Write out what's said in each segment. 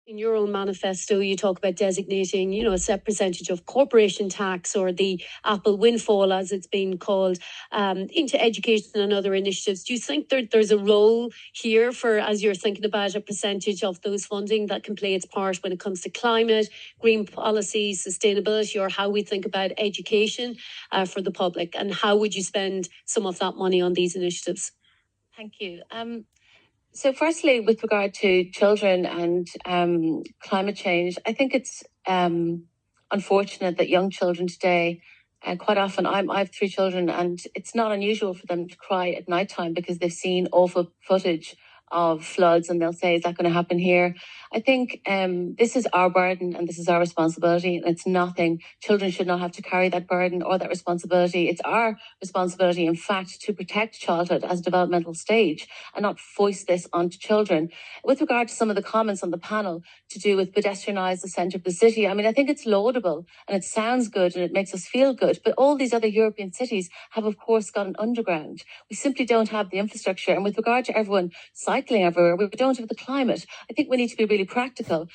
In your own manifesto, you talk about designating, a set percentage of corporation tax, or the Apple windfall, as it's been called, into education and other initiatives. Do you think there's a role here for, as you're thinking about, a percentage of those funding that can play its part when it comes to climate, green policy, sustainability, or how we think about education for the public? And how would you spend some of that money on these initiatives? Thank you. So firstly, with regard to children and climate change, I think it's unfortunate that young children today, quite often, I have 3 children, and it's not unusual for them to cry at nighttime because they've seen awful footage of floods, and they'll say, is that going to happen here? I think this is our burden and this is our responsibility, and it's nothing. Children should not have to carry that burden or that responsibility. It's our responsibility, in fact, to protect childhood as a developmental stage and not foist this onto children. With regard to some of the comments on the panel to do with pedestrianize the centre of the city, I think it's laudable and it sounds good and it makes us feel good, but all these other European cities have, of course, got an underground. We simply don't have the infrastructure. And with regard to everyone cycling everywhere, we don't have the climate. I think we need to be really practical.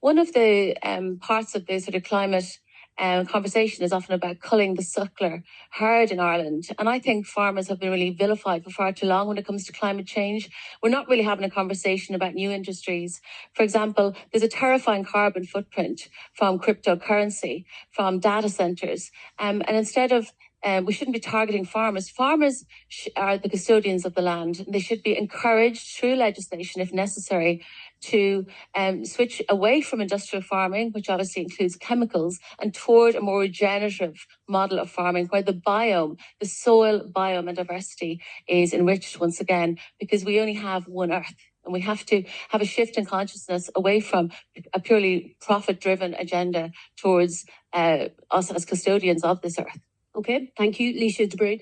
One of the parts of the sort of climate conversation is often about culling the suckler herd in Ireland. And I think farmers have been really vilified for far too long when it comes to climate change. We're not really having a conversation about new industries. For example, there's a terrifying carbon footprint from cryptocurrency, from data centres. And instead of we shouldn't be targeting farmers. Farmers are the custodians of the land. They should be encouraged through legislation, if necessary, to switch away from industrial farming, which obviously includes chemicals, and toward a more regenerative model of farming where the biome, the soil biome and diversity is enriched once again, because we only have one Earth. And we have to have a shift in consciousness away from a purely profit-driven agenda towards us as custodians of this Earth. Okay, thank you, Laoise de Brún.